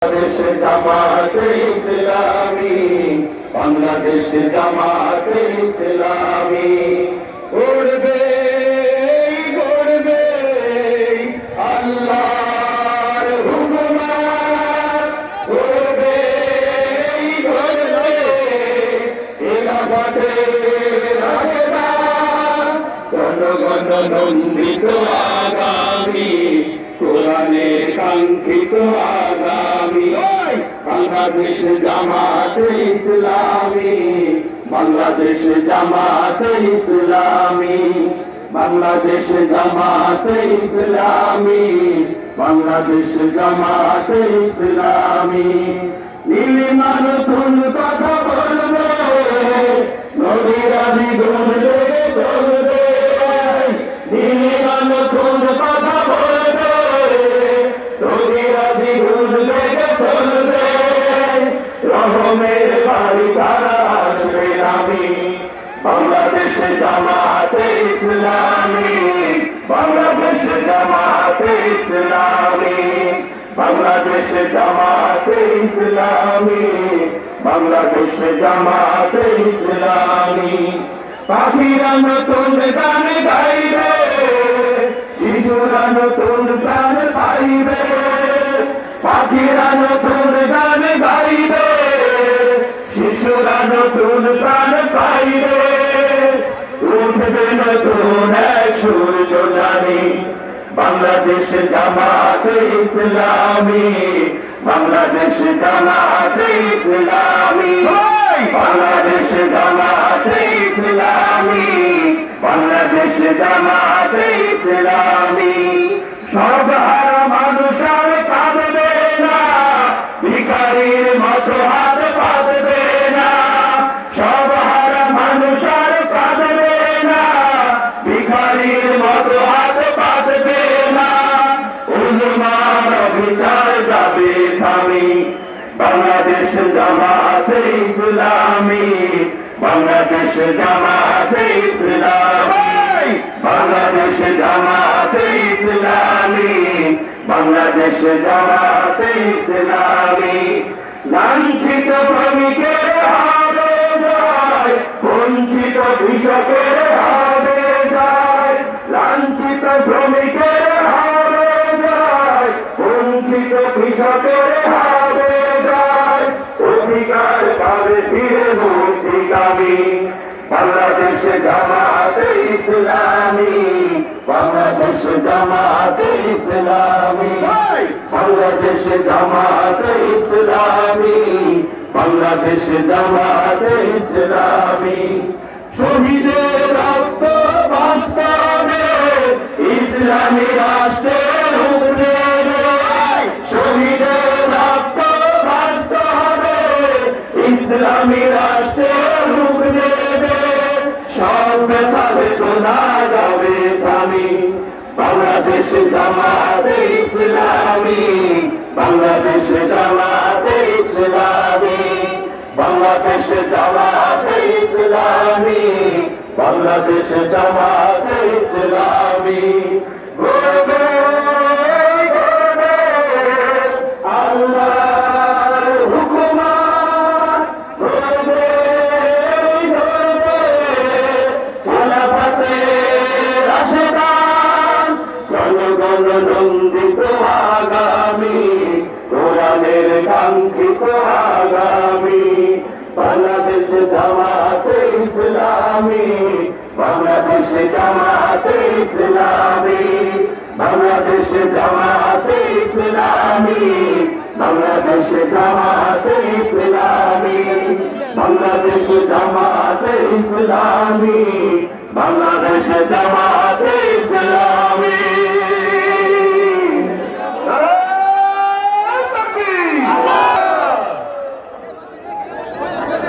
বাংলাদেশ জামাতে ইসলামী, বাংলাদেশ জামাতে ইসলামী গড়বে গড়বে আল্লাহর হুকুমত, গড়বে গড়বে খেলাফতের রাস্তা, জনগণ নন্দিত আগামী, কোরআনের কাঙ্ক্ষিত আগামী। বাংলাদেশ জামাতে ইসলামী, বাংলাদেশ জামাতে ইসলামী, বাংলাদেশ জামাতে ইসলামী, বাংলাদেশ জামাতে ইসলামী। নীলিমার নতুন কথা বলবে, নদীর আদি গুণ লেগে চলবে। নীলিমার নতুন কথা বলবে, নদীর আদি গুণ লেগে চলবে। রহমের বাড়ি তারা আসবে নামি, বাংলাদেশ জামাতে ইসলামী, বাংলাদেশ জামাতে ইসলামী, বাংলাদেশ জামাতে ইসলামী, বাংলাদেশ জামাতে ইসলামী। পাখিরা নতুন গান গাইবে, শিশুরা নতুন প্রাণ পাইবে। পাখিরা নতুন গান গাইবে, শিশুরা নতুন প্রাণ পাইবে। উঠবে নতুন এক সূর্য নামি, বাংলাদেশ জামাতে ইসলামী, বাংলাদেশ জামাতে ইসলামী, বাংলাদেশ জামাতে ইসলামী, বাংলাদেশ জামাতে ইসলামী। সব হারা মানুষ আর কাঁদবে না, ভিখারির মতো হাত পাতবে না। সব হারা মানুষ আর কাঁদবে না, ভিখারির মতো হাত পাতবে না। উলমার বিচার যাবে থামি, বাংলাদেশ জামাতে ইসলামী, বাংলাদেশ জামাতে ইসলামী, বাংলাদেশ জামাতে ইসলামী, বাংলাদেশ জামাতে ইসলামী। লাঞ্ছিত শ্রমিকের হবে যায়, বঞ্চিত কৃষকের হবে যায়। লাঞ্ছিত শ্রমিকের হবে যায়, বঞ্চিত কৃষকের হবে যায়। অধিকার পাবে ফিরে মুক্তিকামী, বাংলাদেশ জামাতে ইসলামী, বাংলাদেশ জামাতে ইসলামী, বাংলাদেশ জামাতে ইসলামী, বাংলাদেশ জামাতে ইসলামী। শহীদের রক্ত বাস্তবে ইসলামী রাষ্ট্রের উপরে, শহীদের রক্ত বাস্তবে ইসলামী রাষ্ট্রের উপরে। সব ব্যথাবে তোলা যাবে থামি, বাংলাদেশ জামাতে ইসলামী, বাংলাদেশ জামাতে ইসলামী, বাংলাদেশ জামাতে ইসলামী, বাংলাদেশ জামাতে ইসলামী। গড়বে গড়বে আল্লাহর হুকুমত, গড়বে গড়বে খেলাফতের রাস্তা, জনগণ নন্দিত আগামী, কোরআনের কাঙ্ক্ষিত আগামী। বাংলাদেশ জামাতে ইসলামী, বাংলাদেশ জামাতে ইসলামী, বাংলাদেশ জামাতে ইসলামী, বাংলাদেশ জামাতে ইসলামী, বাংলাদেশ জামাতে ইসলামী, বাংলাদেশ জামাতে